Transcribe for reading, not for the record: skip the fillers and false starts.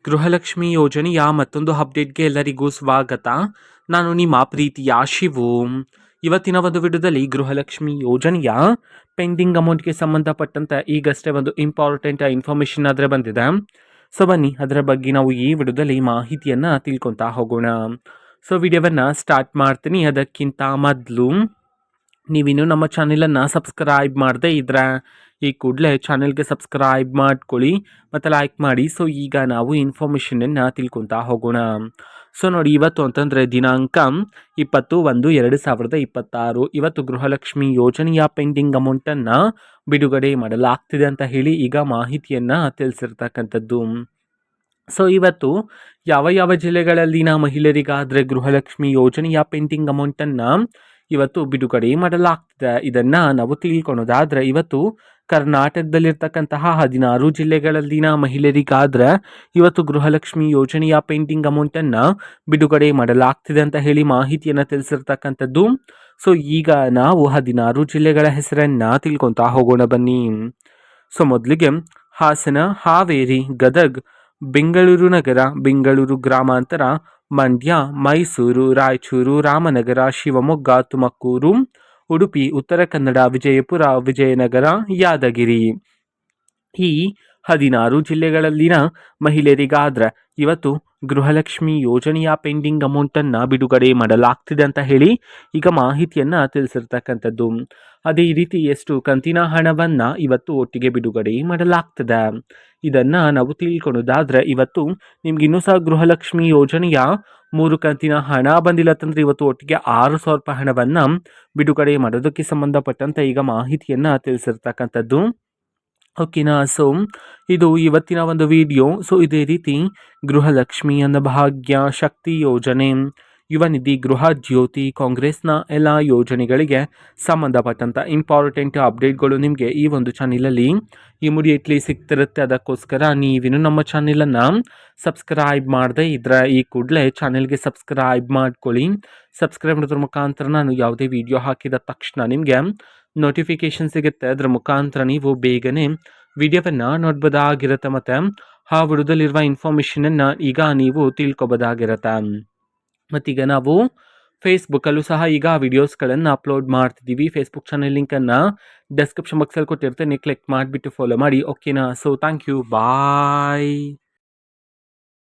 ಗೃಹಲಕ್ಷ್ಮಿ ಯೋಜನೆಯ ಮತ್ತೊಂದು ಅಪ್ಡೇಟ್ಗೆ ಎಲ್ಲರಿಗೂ ಸ್ವಾಗತ. ನಾನು ನಿಮ್ಮ ಪ್ರೀತಿಯ ಶಿವು. ಇವತ್ತಿನ ಒಂದು ವಿಡಿಯೋದಲ್ಲಿ ಗೃಹಲಕ್ಷ್ಮಿ ಯೋಜನೆಯ ಪೆಂಡಿಂಗ್ ಅಮೌಂಟ್ಗೆ ಸಂಬಂಧಪಟ್ಟಂತೆ ಈಗಷ್ಟೇ ಒಂದು ಇಂಪಾರ್ಟೆಂಟ್ ಇನ್ಫಾರ್ಮೇಷನ್ ಆದರೆ ಬಂದಿದೆ. ಸೊ ಬನ್ನಿ ಅದರ ಬಗ್ಗೆ ನಾವು ಈ ವಿಡಿಯೋದಲ್ಲಿ ಮಾಹಿತಿಯನ್ನು ತಿಳ್ಕೊತಾ ಹೋಗೋಣ. ಸೊ ವಿಡಿಯೋವನ್ನು ಸ್ಟಾರ್ಟ್ ಮಾಡ್ತೀನಿ. ಅದಕ್ಕಿಂತ ಮೊದಲು ನೀವಿನ್ನೂ ನಮ್ಮ ಚಾನೆಲನ್ನು ಸಬ್ಸ್ಕ್ರೈಬ್ ಮಾಡದೇ ಇದ್ರೆ ಈ ಕೂಡಲೇ ಚಾನೆಲ್ಗೆ ಸಬ್ಸ್ಕ್ರೈಬ್ ಮಾಡ್ಕೊಳ್ಳಿ ಮತ್ತು ಲೈಕ್ ಮಾಡಿ. ಸೊ ಈಗ ನಾವು ಇನ್ಫಾರ್ಮೇಷನನ್ನು ತಿಳ್ಕೊತಾ ಹೋಗೋಣ. ಸೊ ನೋಡಿ, ಇವತ್ತು ಅಂತಂದರೆ ದಿನಾಂಕ 20/1/2026. ಇವತ್ತು ಗೃಹಲಕ್ಷ್ಮಿ ಯೋಜನೆಯ ಪೆಂಡಿಂಗ್ ಅಮೌಂಟನ್ನು ಬಿಡುಗಡೆ ಮಾಡಲಾಗ್ತಿದೆ ಅಂತ ಹೇಳಿ ಈಗ ಮಾಹಿತಿಯನ್ನು ತಿಳಿಸಿರ್ತಕ್ಕಂಥದ್ದು. ಸೊ ಇವತ್ತು ಯಾವ ಯಾವ ಜಿಲ್ಲೆಗಳಲ್ಲಿನ ಮಹಿಳೆಯರಿಗಾದರೆ ಗೃಹಲಕ್ಷ್ಮಿ ಯೋಜನೆಯ ಪೆಂಡಿಂಗ್ ಅಮೌಂಟನ್ನು ಇವತ್ತು ಬಿಡುಗಡೆ ಮಾಡಲಾಗ್ತಿದೆ, ಇದನ್ನು ನಾವು ತಿಳ್ಕೊಳೋದಾದರೆ ಇವತ್ತು ಕರ್ನಾಟಕದಲ್ಲಿರ್ತಕ್ಕಂತಹ 16 ಜಿಲ್ಲೆಗಳಲ್ಲಿನ ಮಹಿಳೆಯರಿಗಾದರೆ ಇವತ್ತು ಗೃಹಲಕ್ಷ್ಮಿ ಯೋಜನೆಯ ಪೆಂಡಿಂಗ್ ಅಮೌಂಟನ್ನು ಬಿಡುಗಡೆ ಮಾಡಲಾಗ್ತಿದೆ ಅಂತ ಹೇಳಿ ಮಾಹಿತಿಯನ್ನು ತಿಳಿಸಿರ್ತಕ್ಕಂಥದ್ದು. ಸೊ ಈಗ ನಾವು 16 ಜಿಲ್ಲೆಗಳ ಹೆಸರನ್ನು ತಿಳ್ಕೊತಾ ಹೋಗೋಣ ಬನ್ನಿ. ಸೊ ಮೊದಲಿಗೆ ಹಾಸನ, ಹಾವೇರಿ, ಗದಗ್, ಬೆಂಗಳೂರು ನಗರ, ಬೆಂಗಳೂರು ಗ್ರಾಮಾಂತರ, ಮಂಡ್ಯ, ಮೈಸೂರು, ರಾಯಚೂರು, ರಾಮನಗರ, ಶಿವಮೊಗ್ಗ, ತುಮಕೂರು, ಉಡುಪಿ, ಉತ್ತರ ಕನ್ನಡ, ವಿಜಯಪುರ, ವಿಜಯನಗರ, ಯಾದಗಿರಿ. ಈ 16 ಜಿಲ್ಲೆಗಳಲ್ಲಿನ ಮಹಿಳೆಯರಿಗಾದ್ರೆ ಇವತ್ತು ಗೃಹಲಕ್ಷ್ಮಿ ಯೋಜನೆಯ ಪೆಂಡಿಂಗ್ ಅಮೌಂಟನ್ನು ಬಿಡುಗಡೆ ಮಾಡಲಾಗ್ತಿದೆ ಅಂತ ಹೇಳಿ ಈಗ ಮಾಹಿತಿಯನ್ನು ತಿಳಿಸಿರ್ತಕ್ಕಂಥದ್ದು. ಅದೇ ರೀತಿ ಎಷ್ಟು ಕಂತಿನ ಹಣವನ್ನು ಇವತ್ತು ಒಟ್ಟಿಗೆ ಬಿಡುಗಡೆ ಮಾಡಲಾಗ್ತದೆ ಇದನ್ನು ನಾವು ತಿಳ್ಕೊಳೋದಾದರೆ ಇವತ್ತು ನಿಮ್ಗೆ ಇನ್ನೂ ಸಹ ಗೃಹಲಕ್ಷ್ಮಿ ಯೋಜನೆಯ 3 ಕಂತಿನ ಹಣ ಬಂದಿಲ್ಲ ಅಂತಂದರೆ ಇವತ್ತು ಒಟ್ಟಿಗೆ 6,000 ರೂಪಾಯಿ ಹಣವನ್ನು ಬಿಡುಗಡೆ ಮಾಡೋದಕ್ಕೆ ಸಂಬಂಧಪಟ್ಟಂತೆ ಈಗ ಮಾಹಿತಿಯನ್ನು ತಿಳಿಸಿರ್ತಕ್ಕಂಥದ್ದು. ಓಕೆನಾ. ಸೊ ಇದು ಇವತ್ತಿನ ಒಂದು ವಿಡಿಯೋ. ಸೊ ಇದೇ ರೀತಿ ಗೃಹಲಕ್ಷ್ಮಿ, ಅನ್ನಭಾಗ್ಯ, ಶಕ್ತಿ ಯೋಜನೆ, ಯುವ ನಿಧಿ, ಗೃಹ ಜ್ಯೋತಿ, ಕಾಂಗ್ರೆಸ್ನ ಎಲ್ಲ ಯೋಜನೆಗಳಿಗೆ ಸಂಬಂಧಪಟ್ಟಂಥ ಇಂಪಾರ್ಟೆಂಟ್ ಅಪ್ಡೇಟ್ಗಳು ನಿಮಗೆ ಈ ಒಂದು ಚಾನಲಲ್ಲಿ ಇಮಿಡಿಯೇಟ್ಲಿ ಸಿಗ್ತಿರುತ್ತೆ. ಅದಕ್ಕೋಸ್ಕರ ನೀವಿನ್ನು ನಮ್ಮ ಚಾನಲನ್ನು ಸಬ್ಸ್ಕ್ರೈಬ್ ಮಾಡದೇ ಇದ್ದರೆ ಈ ಕೂಡಲೇ ಚಾನೆಲ್ಗೆ ಸಬ್ಸ್ಕ್ರೈಬ್ ಮಾಡ್ಕೊಳ್ಳಿ. ಸಬ್ಸ್ಕ್ರೈಬ್ ಮಾಡೋದ್ರ ಮುಖಾಂತರ ನಾನು ಯಾವುದೇ ವಿಡಿಯೋ ಹಾಕಿದ ತಕ್ಷಣ ನಿಮಗೆ ನೋಟಿಫಿಕೇಶನ್ ಸಿಗುತ್ತೆ. ಅದರ ಮುಖಾಂತರ ನೀವು ಬೇಗನೆ ವಿಡಿಯೋವನ್ನು ನೋಡ್ಬೋದಾಗಿರುತ್ತೆ ಮತ್ತು ಆ ವಿಡಿಯೋದಲ್ಲಿರುವ ಇನ್ಫಾರ್ಮೇಷನನ್ನು ಈಗ ನೀವು ತಿಳ್ಕೊಬೋದಾಗಿರುತ್ತೆ. ಮತ್ತೀಗ ನಾವು ಫೇಸ್ಬುಕ್ಕಲ್ಲೂ ಸಹ ಈಗ ವಿಡಿಯೋಸ್ಗಳನ್ನು ಅಪ್ಲೋಡ್ ಮಾಡ್ತಿದ್ದೀವಿ. ಫೇಸ್ಬುಕ್ ಚಾನಲ್ ಲಿಂಕನ್ನು ಡಿಸ್ಕ್ರಿಪ್ಷನ್ ಬಾಕ್ಸಲ್ಲಿ ಕೊಟ್ಟಿರ್ತೇನೆ, ಕ್ಲಿಕ್ ಮಾಡಿಬಿಟ್ಟು ಫಾಲೋ ಮಾಡಿ. ಓಕೆನಾ. So thank you, bye.